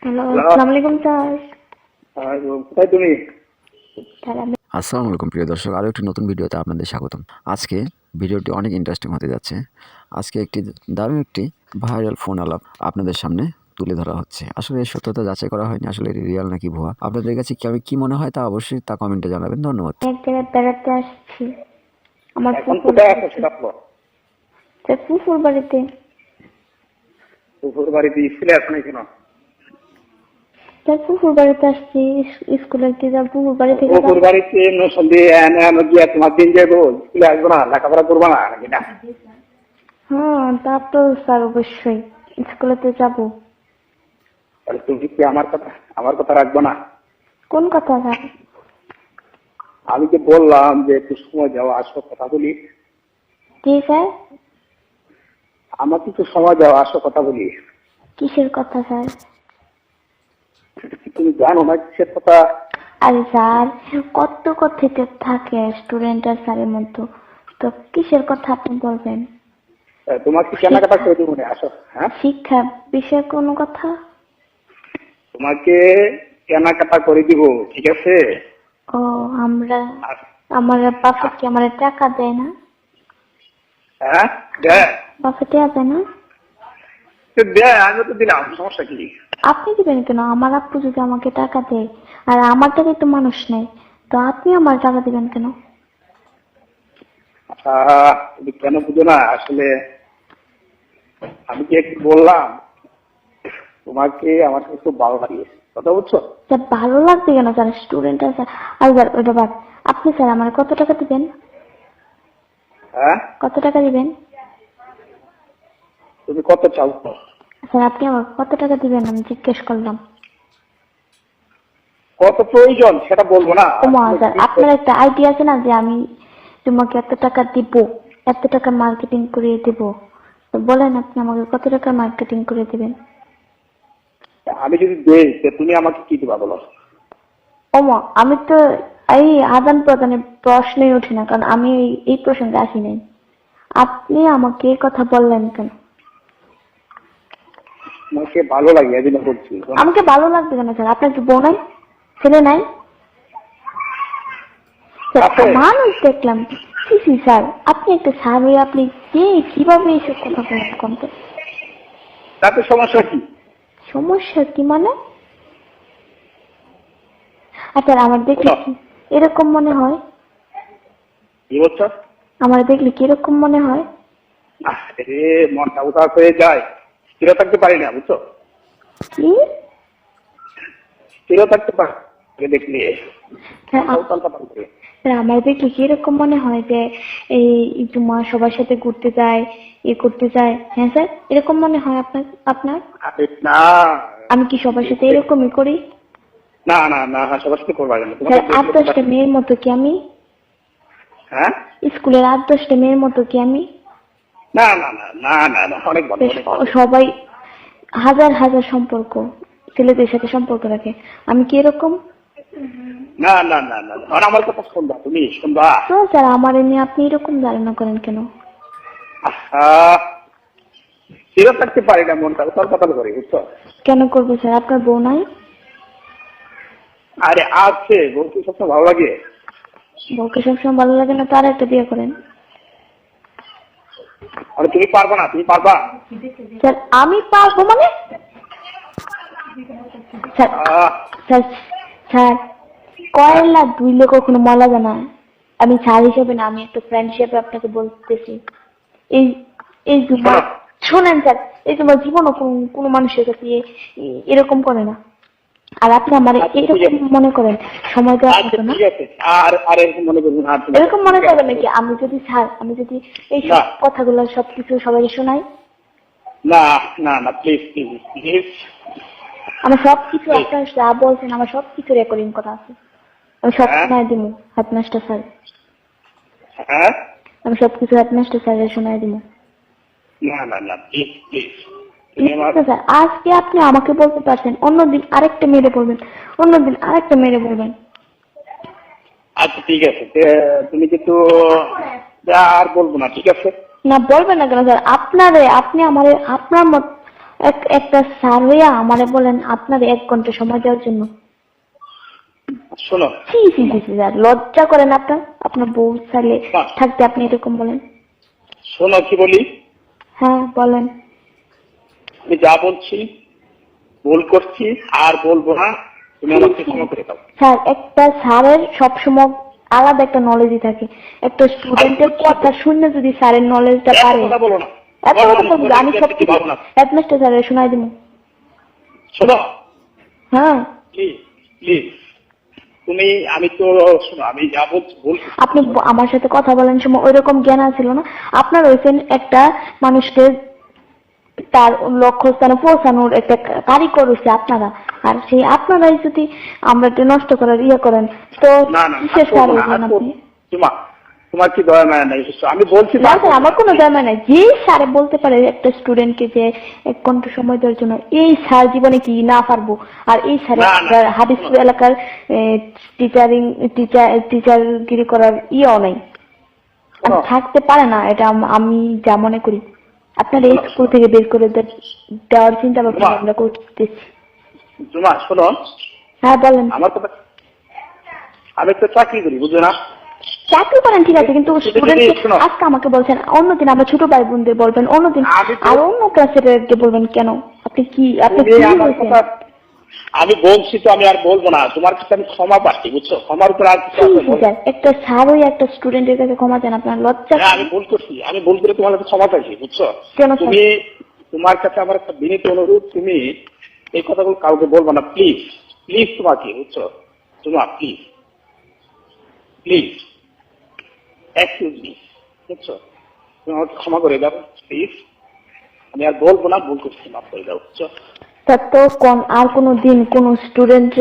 Hello, আসসালামু আলাইকুম sir. কোথায় তুমি? আসসালামু আলাইকুম প্রিয় দর্শক, আরও একটি নতুন ভিডিওতে আপনাদের স্বাগতম। আজকে ভিডিওটি অনেক ইন্টারেস্টিং হতে যাচ্ছে। আজকে দারুণ একটি ভাইরাল ফোন আলাপ আপনাদের সামনে তুলে ধরা হচ্ছে। আসলে এর সত্যতা যাচাই করা হয়নি, আসলে এটি রিয়াল নাকি ভুয়া। আপনাদের কাছে কি মনে হয় তা অবশ্যই কমেন্টে জানাবেন। ধন্যবাদ। এক জায়গায় বেড়াতে আসছি। আমার এখন কোথায় আছো সেটা বলো। ফুফুর বাড়িতে। ফুফুর বাড়িতে স্কুলে আসো না কেন? স্যার ফুফুর বাড়িতে আসছি, স্কুলে যাব। ফুফুর বাড়ি থেকে ফুফুর বাড়িতে গিয়া তোমার দিন যাবো, স্কুলে আসবো না, লেখাপড়া করবো না নাকি না? হ্যাঁ, তা তো স্যার অবশ্যই স্কুলেতে যাব। তাহলে তুমি কি আমার কথা রাখবো না? কোন কথা স্যার? আমি যে বললাম যে একটু সময় যাও, আসো কথা বলি। জি স্যার। আমাকে একটু সময় যাও, আসো কথা বলি। কিসের কথা স্যার? তুমি জানো না কিসের কথা? আরে স্যার, কত কথিত থাকে স্টুডেন্ট আর স্যারের মধ্যে, তো কিসের কথা আপনি বলবেন? তোমাকে কেনাকাটা করে দেবো না, আসো। হ্যাঁ, শিক্ষা বিষয়ে কোনো কথা? তোমাকে কেনাকাটা করে দিব, ঠিক আছে? ও, আমার বাপে কি আমার টাকা দেয় না? হ্যাঁ, বাপে টাকা দেয় না? আমি তো দিলাম, সমস্যা কি? আপনি দিবেন কেন? আমার আপু যদি আমাকে টাকা দেয়, আর আমার টাকা তো মানুষ নেই, তো আপনি আমার টাকা দিবেন কেন? তুমি কেন বুঝো না? আসলে আমি কি একটু বললাম, তোমাকে আমার কাছে খুব ভালো লাগে, কথা বুঝছো? স্যার ভালো লাগবে কেন স্যার? স্টুডেন্ট আছে। আর স্যার ওইটা বাদ, আপনি স্যার আমার কত টাকা দিবেন? হ্যাঁ, কত টাকা দিবেন? তুমি কত চাও? স্যার আপনি আমার কত টাকা দিবেন আমি জিজ্ঞেস করলাম। কত প্রয়োজন সেটা বলবো না? ওমা স্যার, আপনার একটা আইডিয়া আছে না যে আমি তোমাকে এত টাকা দিব, এত টাকা মার্কেটিং করিয়ে দিব, তো বলেন আপনি আমাকে কত টাকা মার্কেটিং করে দিবেন? আমি যদি দেই তুমি আমাকে কি দিবা বলো? ওমা, আমি তো এই আদান প্রদানের প্রশ্নই ওঠে না, কারণ আমি এই প্রসঙ্গে আসি নাই। আপনি আমাকে এই কথা বললেন কেন? তোমাকে ভালো লাগে এই জন্য বলছি। আমাকে ভালো লাগবে কেন স্যার? আপনার কি বউ নাই, ছেলে নাই? মানুষ দেখলাম। স্যার আপনি একটা স্যার হয়ে আপনি কিভাবে এইসব কথা বলেন কোন তো? তাতে সমস্যা কি? সমস্যা কি মানে? আচ্ছা, আমার দেখলে কি এরকম মনে হয়? কি বলছো? আমার দেখলে কি এরকম মনে হয়? আরে মনটা উদাস হয়ে যায়, স্থির থাকতে পারি না, বুঝছো? কি স্থির থাকতে পারি দেখলে আমার দেখলে কি এরকম মনে হয় যে এই জুমা সবার সাথে ঘুরতে যায়, করতে যায়? হ্যাঁ স্যার, এরকম মনে হয় আপনার? না, আমি কি সবার সাথে এরকমই করি? না না না, সবার সাথে করবা না। স্যার 8-10টা মেয়ের মতো কি আমি? হ্যাঁ, স্কুলের 8-10টা মেয়ের মতো কি আমি? না না না না না না, অনেক ভালো। সবাই হাজার হাজার সম্পর্ক, ছেলেদের সাথে সম্পর্ক রাখে, আমি কি এরকম? না না না না, আমার কথা শুনবা, তুমি শুনবা। তো স্যার আমার নিয়ে আপনি এরকম ধারণা করেন কেন? স্থির থাকতে পারি না, মনটা উতাল পাতাল করে, বুঝছো? কেন করবো স্যার? আপনার বউ নাই? আরে আছে, বলতে সবসময় ভালো লাগে। বউকে সবসময় ভালো লাগে না, তার একটা বিয়ে করেন। আরে তুমি পারবা না? তুমি পারবা? স্যার আমি পারবো মানে? স্যার স্যার স্যার কয়লা ধুইলে কখনো ময়লা যায় না। আমি স্যার হিসেবে না, আমি একটা ফ্রেন্ড হিসেবে আপনাকে বলতেছি। এই এই শোনেন স্যার, এই তোমার জীবনও কোনো মানুষের কাছে এরকম করে না। আর আপনি আমার এরকম মনে করেন সময় দেওয়া হতো না? এরকম মনে করবেন নাকি আমি যদি এই সব কথাগুলো সবকিছু সবাইকে শোনাই? না না না, প্লিজ প্লিজ প্লিজ। আমার সবকিছু আপনার যা বলছেন আমার সবকিছু রেকর্ডিং করা আছে, আমি সব শোনাই দিব হেডমাস্টার স্যার। হ্যাঁ, আমি সবকিছু হেডমাস্টার স্যারের শোনাই দিব। না না না, প্লিজ প্লিজ। স্যার আজকে আপনি আমাকে বলতে পারছেন, অন্যদিন আরেকটা মেরে বলবেন, অন্যদিন আরেকটা মেরে বলবেন। আচ্ছা ঠিক আছে, তুমি কিন্তু আর বলবো না, ঠিক আছে? না বলবেন না কেন স্যার? আপনি আমার আপনার মত একটা স্যার হইয়া আমারে বলেন আপনার 1 ঘন্টা সময় দেওয়ার জন্য। শোনো, ছি ছি ছি ছি স্যার, লজ্জা করেন আপনার বউ চাইলে থাকতে আপনি এরকম বলেন? শোনো কি বলি, হ্যাঁ বলেন। আমি যা বলছি ভুল করছি আর বলবো না, তুমি আমাকে ক্ষমা করে দাও। স্যার, একটা স্যারের সবসময় আলাদা একটা নলেজই থাকে। একটা স্টুডেন্টের কথা শুনে যদি স্যারের নলেজটা এত পারে, কথা বলো না, এত কথা বলবো, আমি সব কি কিছু ভাবো না। হেডমাস্টার স্যারের শোনাই দিব। শোনো হ্যাঁ, প্লিজ প্লিজ, তুমি, আমি তো শোনো, আমি যা বলছি ভুল করছি। আপনি আমার সাথে কথা বলেন সময় ওইরকম জ্ঞান ছিল না। আপনার হয়েছেন একটা মানুষকে তার লক্ষ্যস্থানে পৌঁছানোর একটা কারিগর হচ্ছে আপনারা, আর সেই আপনারাই যদি আমরা নষ্ট করার করেন, তো না না, কিসের স্যার হইলেন আপনি? তোমার কি দয়া মায়া নাই? আমি বলছি না স্যার, আমার কোনো দরকার নাই। যে স্যারে বলতে পারে একটা স্টুডেন্টকে যে 1 ঘন্টা সময় দেওয়ার জন্য, এই স্যার জীবনে কি না পারবো? আর এই স্যার না, না, হাবিবপুর এলাকার টিচারগিরি করার নাই। আর থাকতে পারে না, এটা আমি যা মনে করি। আপনার এই স্কুল থেকে বের করে দেওয়ার চিন্তা ভাবনা আমরা করতেছি। জুমা শোনো, হ্যাঁ বলেন। আমার কথা, আমি একটা চাকরি করি, বুঝো না? চাকরি করেন ঠিক আছে, কিন্তু স্টুডেন্টকে শোনো, আজকে আমাকে বলছেন, অন্যদিন আমরা ছোট ভাই বোনদের বলবেন, অন্যদিন আর অন্য ক্লাসের বলবেন কেন? আপনি কি আমার কথা আমি বলছি তো, আমি আর বলবো না। তোমার কাছে আমি ক্ষমা পাচ্ছি, বুঝছো? ক্ষমার উপর আর কিছু আছে বলো? একটা স্যার ওই একটা স্টুডেন্টের কাছে ক্ষমা চান, আপনার লজ্জা? হ্যাঁ, আমি ভুল করছি, আমি ভুল করে তোমার কাছে ক্ষমা চাইছি, বুঝছো? কেন স্যার? তুমি, তোমার কাছে আমার একটা বিনীত অনুরোধ, তুমি এই কথাগুলো কাউকে বলবো না, প্লিজ প্লিজ, তোমাকে, বুঝছো? তোমার প্লিজ প্লিজ এক্সকিউজ মি, বুঝছো? তুমি আমাকে ক্ষমা করে দাও প্লিজ, আমি আর বলবো না, ভুল করছি, মাফ করে দাও, বুঝছো? স্যার, তো আর কোনো দিন কোনো স্টুডেন্ট